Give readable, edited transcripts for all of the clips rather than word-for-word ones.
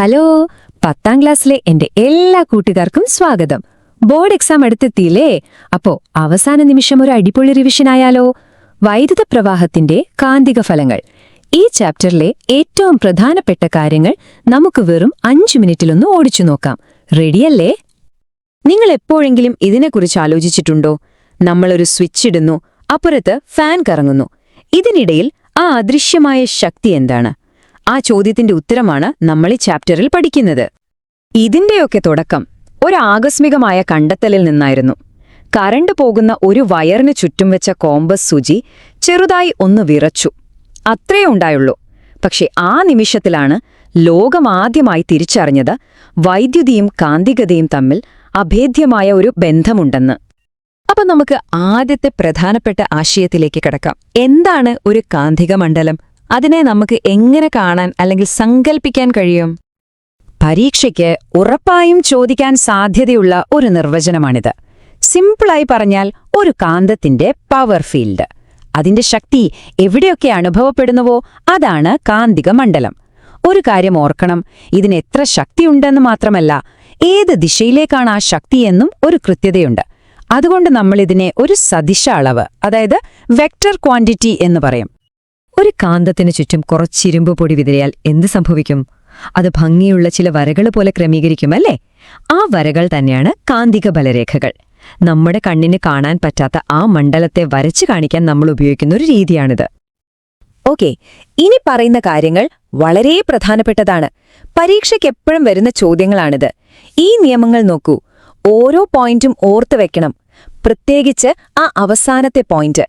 Hello, 10ാം ക്ലാസ്സിലെ എന്റെ എല്ലാ കൂട്ടുകാർക്കും സ്വാഗതം. ബോർഡ് എക്സാം അടുത്തെത്തിയില്ലേ? അപ്പോ അവസാന നിമിഷം ഒരു അടിപൊളി റിവിഷൻ ആയാലോ? വൈദ്യുത പ്രവാഹത്തിന്റെ കാന്തിക ഫലങ്ങൾ. ഈ ചാപ്റ്ററിലെ ഏറ്റവും പ്രധാനപ്പെട്ട കാര്യങ്ങൾ നമുക്ക് വെറും 5 മിനിറ്റിലൊന്ന് ഓടിച്ചു നോക്കാം. റെഡിയല്ലേ? നിങ്ങൾ എപ്പോഴെങ്കിലും ഇതിനെക്കുറിച്ച് ആലോചിച്ചിട്ടുണ്ടോ? നമ്മളൊരു സ്വിച്ച് ഇടുന്നു, അപ്പുറത്ത് ഫാൻ കറങ്ങുന്നു. ഇതിനിടയിൽ ആ അദൃശ്യമായ ശക്തി എന്താണ്? ആ ചോദ്യത്തിന്റെ ഉത്തരമാണ് നമ്മൾ ഈ ചാപ്റ്ററിൽ പഠിക്കുന്നത്. ഇതിന്റെയൊക്കെ തുടക്കം ഒരു ആകസ്മികമായ കണ്ടെത്തലിൽ നിന്നായിരുന്നു. കറണ്ട് പോകുന്ന ഒരു വയറിന് ചുറ്റും വെച്ച കോമ്പസ് സൂചി ചെറുതായി ഒന്ന് വിറച്ചു. അത്രയേ ഉണ്ടായുള്ളൂ. പക്ഷെ ആ നിമിഷത്തിലാണ് ലോകമാദ്യമായി തിരിച്ചറിഞ്ഞത് വൈദ്യുതിയും കാന്തികതയും തമ്മിൽ അഭേദ്യമായ ഒരു ബന്ധമുണ്ടെന്ന്. അപ്പൊ നമുക്ക് ആദ്യത്തെ പ്രധാനപ്പെട്ട ആശയത്തിലേക്ക് കിടക്കാം. എന്താണ് ഒരു കാന്തിക മണ്ഡലം? അതിനെ നമുക്ക് എങ്ങനെ കാണാൻ അല്ലെങ്കിൽ സങ്കൽപ്പിക്കാൻ കഴിയും? പരീക്ഷയ്ക്ക് ഉറപ്പായും ചോദിക്കാൻ സാധ്യതയുള്ള ഒരു നിർവചനമാണിത്. സിമ്പിളായി പറഞ്ഞാൽ ഒരു കാന്തത്തിന്റെ പവർ ഫീൽഡ്. അതിന്റെ ശക്തി എവിടെയൊക്കെ അനുഭവപ്പെടുന്നുവോ അതാണ് കാന്തിക മണ്ഡലം. ഒരു കാര്യം ഓർക്കണം, ഇതിന് എത്ര ശക്തിയുണ്ടെന്ന് മാത്രമല്ല, ഏത് ദിശയിലേക്കാണ് ആ ശക്തിയെന്നും ഒരു കൃത്യതയുണ്ട്. അതുകൊണ്ട് നമ്മളിതിനെ ഒരു സദിശ അളവ്, അതായത് വെക്ടർ ക്വാണ്ടിറ്റി എന്ന് പറയും. ഒരു കാന്തത്തിനു ചുറ്റും കുറച്ചിരുമ്പ് പൊടി വിതറിയാൽ എന്ത് സംഭവിക്കും? അത് ഭംഗിയുള്ള ചില വരകൾ പോലെ ക്രമീകരിക്കുമല്ലേ? ആ വരകൾ തന്നെയാണ് കാന്തിക ബലരേഖകൾ. നമ്മുടെ കണ്ണിന് കാണാൻ പറ്റാത്ത ആ മണ്ഡലത്തെ വരച്ചു കാണിക്കാൻ നമ്മൾ ഉപയോഗിക്കുന്ന ഒരു രീതിയാണിത്. ഓക്കെ, ഇനി പറയുന്ന കാര്യങ്ങൾ വളരെ പ്രധാനപ്പെട്ടതാണ്. പരീക്ഷയ്ക്ക് എപ്പോഴും വരുന്ന ചോദ്യങ്ങളാണിത്. ഈ നിയമങ്ങൾ നോക്കൂ. ഓരോ പോയിന്റും ഓർത്തു വെക്കണം, പ്രത്യേകിച്ച് ആ അവസാനത്തെ പോയിന്റ്.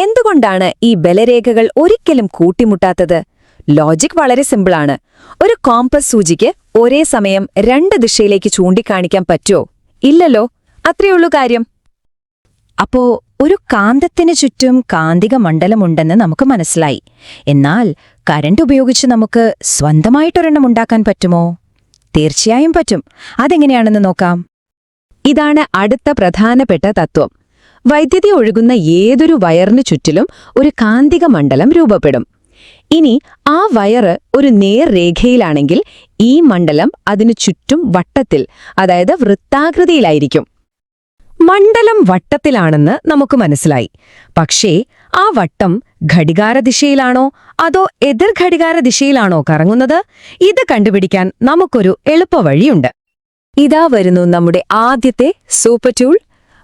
എന്തുകൊണ്ടാണ് ഈ ബലരേഖകൾ ഒരിക്കലും കൂട്ടിമുട്ടാത്തത്? ലോജിക് വളരെ സിമ്പിളാണ്. ഒരു കോമ്പസ് സൂചിക്ക് ഒരേ സമയം 2 ദിശയിലേക്ക് ചൂണ്ടിക്കാണിക്കാൻ പറ്റുമോ? ഇല്ലല്ലോ. അത്രയുള്ളൂ കാര്യം. അപ്പോ ഒരു കാന്തത്തിന് ചുറ്റും കാന്തിക മണ്ഡലമുണ്ടെന്ന് നമുക്ക് മനസ്സിലായി. എന്നാൽ കറണ്ട് ഉപയോഗിച്ച് നമുക്ക് സ്വന്തമായിട്ടൊരെണ്ണം ഉണ്ടാക്കാൻ പറ്റുമോ? തീർച്ചയായും പറ്റും. അതെങ്ങനെയാണെന്ന് നോക്കാം. ഇതാണ് അടുത്ത പ്രധാനപ്പെട്ട തത്വം. വൈദ്യുതി ഒഴുകുന്ന ഏതൊരു വയറിനു ചുറ്റിലും ഒരു കാന്തിക മണ്ഡലം രൂപപ്പെടും. ഇനി ആ വയറ് ഒരു നേർരേഖയിലാണെങ്കിൽ ഈ മണ്ഡലം അതിനു ചുറ്റും വട്ടത്തിൽ, അതായത് വൃത്താകൃതിയിലായിരിക്കും. മണ്ഡലം വട്ടത്തിലാണെന്ന് നമുക്ക് മനസ്സിലായി. പക്ഷേ ആ വട്ടം ഘടികാരദിശയിലാണോ അതോ എതിർ ഘടികാരദിശയിലാണോ കറങ്ങുന്നത്? ഇത് കണ്ടുപിടിക്കാൻ നമുക്കൊരു എളുപ്പവഴിയുണ്ട്. ഇതാ വരുന്നു നമ്മുടെ ആദ്യത്തെ സൂപ്പർ ടൂൾ,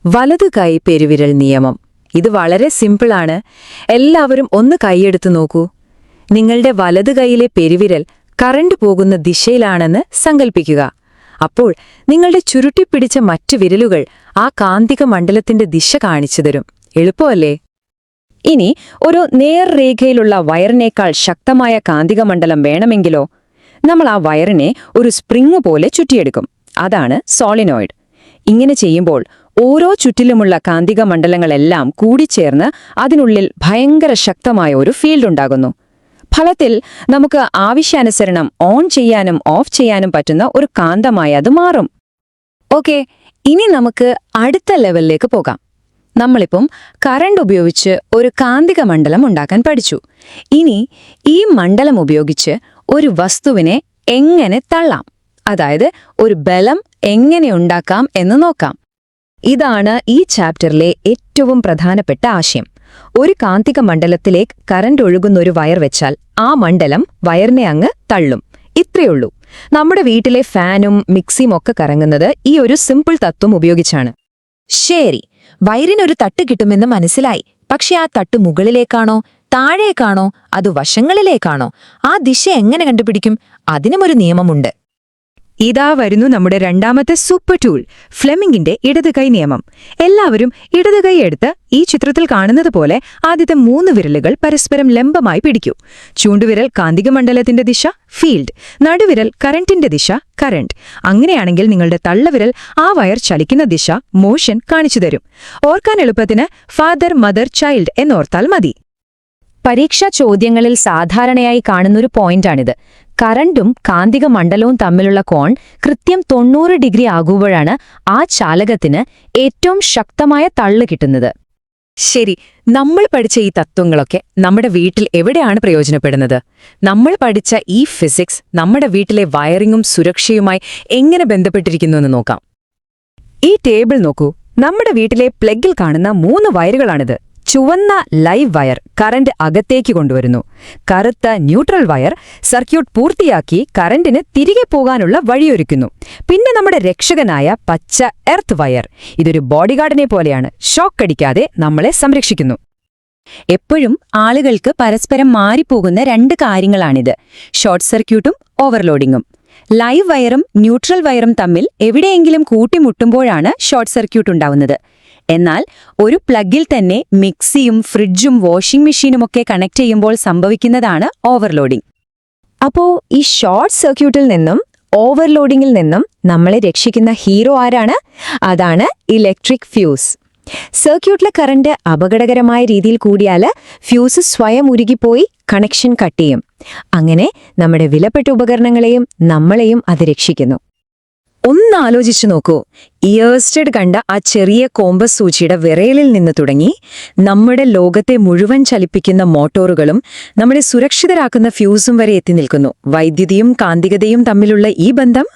വലതു കൈ പെരുവിരൽ നിയമം. ഇത് വളരെ സിമ്പിളാണ്. എല്ലാവരും ഒന്ന് കൈയെടുത്തു നോക്കൂ. നിങ്ങളുടെ വലതു കൈയിലെ പെരുവിരൽ കറണ്ട് പോകുന്ന ദിശയിലാണെന്ന് സങ്കൽപ്പിക്കുക. അപ്പോൾ നിങ്ങളുടെ ചുരുട്ടിപ്പിടിച്ച മറ്റു വിരലുകൾ ആ കാന്തിക മണ്ഡലത്തിന്റെ ദിശ കാണിച്ചു തരും. എളുപ്പമല്ലേ? ഇനി ഒരു നേർരേഖയിലുള്ള വയറിനേക്കാൾ ശക്തമായ കാന്തിക മണ്ഡലം വേണമെങ്കിലോ? നമ്മൾ ആ വയറിനെ ഒരു സ്പ്രിംഗ് പോലെ ചുറ്റിയെടുക്കും. അതാണ് സോളിനോയിഡ്. ഇങ്ങനെ ചെയ്യുമ്പോൾ ഓരോ ചുറ്റിലുമുള്ള കാന്തിക മണ്ഡലങ്ങളെല്ലാം കൂടിച്ചേർന്ന് അതിനുള്ളിൽ ഭയങ്കര ശക്തമായ ഒരു ഫീൽഡ് ഉണ്ടാകുന്നു. ഫലത്തിൽ നമുക്ക് ആവശ്യാനുസരണം ഓൺ ചെയ്യാനും ഓഫ് ചെയ്യാനും പറ്റുന്ന ഒരു കാന്തമായി അത് മാറും. ഓക്കെ, ഇനി നമുക്ക് അടുത്ത ലെവലിലേക്ക് പോകാം. നമ്മളിപ്പം കറണ്ട് ഉപയോഗിച്ച് ഒരു കാന്തിക മണ്ഡലം ഉണ്ടാക്കാൻ പഠിച്ചു. ഇനി ഈ മണ്ഡലം ഉപയോഗിച്ച് ഒരു വസ്തുവിനെ എങ്ങനെ തള്ളാം, അതായത് ഒരു ബലം എങ്ങനെ ഉണ്ടാക്കാം എന്ന് നോക്കാം. ഇതാണ് ഈ ചാപ്റ്ററിലെ ഏറ്റവും പ്രധാനപ്പെട്ട ആശയം. ഒരു കാന്തിക മണ്ഡലത്തിലേക്ക് കറണ്ട് ഒഴുകുന്ന ഒരു വയർ വെച്ചാൽ ആ മണ്ഡലം വയറിനെ അങ്ങ് തള്ളും. ഇത്രയുള്ളൂ. നമ്മുടെ വീട്ടിലെ ഫാനും മിക്സിയും ഒക്കെ കറങ്ങുന്നത് ഈ ഒരു സിമ്പിൾ തത്വം ഉപയോഗിച്ചാണ്. ശരി, വയറിനൊരു തട്ട് കിട്ടുമെന്ന് മനസ്സിലായി. പക്ഷെ ആ തട്ട് മുകളിലേക്കാണോ താഴേക്കാണോ അത് വശങ്ങളിലേക്കാണോ? ആ ദിശ എങ്ങനെ കണ്ടുപിടിക്കും? അതിനുമൊരു നിയമമുണ്ട്. ഇതാ വരുന്നു നമ്മുടെ രണ്ടാമത്തെ സൂപ്പർ ടൂൾ, ഫ്ലെമിംഗിന്റെ ഇടതുകൈ നിയമം. എല്ലാവരും ഇടതുകൈ എടുത്ത് ഈ ചിത്രത്തിൽ കാണുന്നത് പോലെ ആദ്യത്തെ 3 വിരലുകൾ പരസ്പരം ലംബമായി പിടിക്കൂ. ചൂണ്ടുവിരൽ കാന്തിക മണ്ഡലത്തിന്റെ ദിശ, ഫീൽഡ്. നടുവിരൽ കറന്റിന്റെ ദിശ, കറന്റ്. അങ്ങനെയാണെങ്കിൽ നിങ്ങളുടെ തള്ളവിരൽ ആ വയർ ചലിക്കുന്ന ദിശ, മോഷൻ കാണിച്ചു തരും. ഓർക്കാൻ എളുപ്പത്തിന് ഫാദർ മദർ ചൈൽഡ് എന്നോർത്താൽ മതി. പരീക്ഷാ ചോദ്യങ്ങളിൽ സാധാരണയായി കാണുന്നൊരു പോയിന്റാണിത്. കറണ്ടും കാന്തിക മണ്ഡലവും തമ്മിലുള്ള കോൺ കൃത്യം 90 ഡിഗ്രി ആകുമ്പോഴാണ് ആ ചാലകത്തിന് ഏറ്റവും ശക്തമായ തള്ളു കിട്ടുന്നത്. ശരി, നമ്മൾ പഠിച്ച ഈ തത്വങ്ങളൊക്കെ നമ്മുടെ വീട്ടിൽ എവിടെയാണ് പ്രയോജനപ്പെടുന്നത്? നമ്മൾ പഠിച്ച ഈ ഫിസിക്സ് നമ്മുടെ വീട്ടിലെ വയറിങ്ങും സുരക്ഷയുമായി എങ്ങനെ ബന്ധപ്പെട്ടിരിക്കുന്നുവെന്ന് നോക്കാം. ഈ ടേബിൾ നോക്കൂ. നമ്മുടെ വീട്ടിലെ പ്ലഗിൽ കാണുന്ന 3 വയറുകളാണിത്. ചുവന്ന ലൈവ് വയർ കറന്റ് അകത്തേക്ക് കൊണ്ടുവരുന്നു. കറുത്ത ന്യൂട്രൽ വയർ സർക്യൂട്ട് പൂർത്തിയാക്കി കറന്റിന് തിരികെ പോകാനുള്ള വഴിയൊരുക്കുന്നു. പിന്നെ നമ്മുടെ രക്ഷകനായ പച്ച എർത്ത് വയർ, ഇതൊരു ബോഡിഗാർഡിനെ പോലെയാണ്, ഷോക്ക് അടിക്കാതെ നമ്മളെ സംരക്ഷിക്കുന്നു. എപ്പോഴും ആളുകൾക്ക് പരസ്പരം മാറിപ്പോകുന്ന 2 കാര്യങ്ങളാണിത്: ഷോർട്ട് സർക്യൂട്ടും ഓവർലോഡിങ്ങും. ലൈവ് വയറും ന്യൂട്രൽ വയറും തമ്മിൽ എവിടെയെങ്കിലും കൂട്ടിമുട്ടുമ്പോഴാണ് ഷോർട്ട് സർക്യൂട്ട് ഉണ്ടാവുന്നത്. എന്നാൽ ഒരു പ്ലഗിൽ തന്നെ മിക്സിയും ഫ്രിഡ്ജും വാഷിംഗ് മെഷീനുമൊക്കെ കണക്ട് ചെയ്യുമ്പോൾ സംഭവിക്കുന്നതാണ് ഓവർലോഡിംഗ്. അപ്പോ ഈ ഷോർട്ട് സർക്യൂട്ടിൽ നിന്നും ഓവർലോഡിംഗിൽ നിന്നും നമ്മളെ രക്ഷിക്കുന്ന ഹീറോ ആരാണ്? അതാണ് ഇലക്ട്രിക് ഫ്യൂസ്. സർക്യൂട്ടിലെ കറന്റ് അപകടകരമായ രീതിയിൽ കൂടിയാൽ ഫ്യൂസ് സ്വയം ഉരുകിപ്പോയി കണക്ഷൻ കട്ട് ചെയ്യും. അങ്ങനെ നമ്മുടെ വിലപ്പെട്ട ഉപകരണങ്ങളെയും നമ്മളെയും അത് രക്ഷിക്കുന്നു. ഒന്ന് ആലോചിച്ചു നോക്കൂ. ഇയേഴ്സ്റ്റഡ് കണ്ട ആ ചെറിയ കോമ്പസ് സൂചിയുടെ വിരലിൽ നിന്ന് തുടങ്ങി നമ്മുടെ ലോകത്തെ മുഴുവൻ ചലിപ്പിക്കുന്ന മോട്ടോറുകളും നമ്മളെ സുരക്ഷിതരാക്കുന്ന ഫ്യൂസും വരെ എത്തി നിൽക്കുന്നു. വൈദ്യുതിയും കാന്തികതയും തമ്മിലുള്ള ഈ ബന്ധം,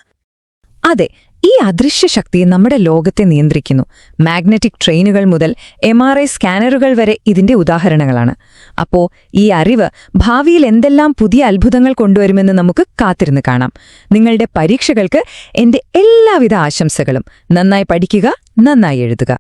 അതെ, ഈ അദൃശ്യ ശക്തി നമ്മുടെ ലോകത്തെ നിയന്ത്രിക്കുന്നു. മാഗ്നറ്റിക് ട്രെയിനുകൾ മുതൽ MRI സ്കാനറുകൾ വരെ ഇതിന്റെ ഉദാഹരണങ്ങളാണ്. അപ്പോ ഈ അറിവ് ഭാവിയിൽ എന്തെല്ലാം പുതിയ അത്ഭുതങ്ങൾ കൊണ്ടുവരുമെന്ന് നമുക്ക് കാത്തിരുന്ന് കാണാം. നിങ്ങളുടെ പരീക്ഷകൾക്ക് എന്റെ എല്ലാവിധ ആശംസകളും. നന്നായി പഠിക്കുക, നന്നായി എഴുതുക.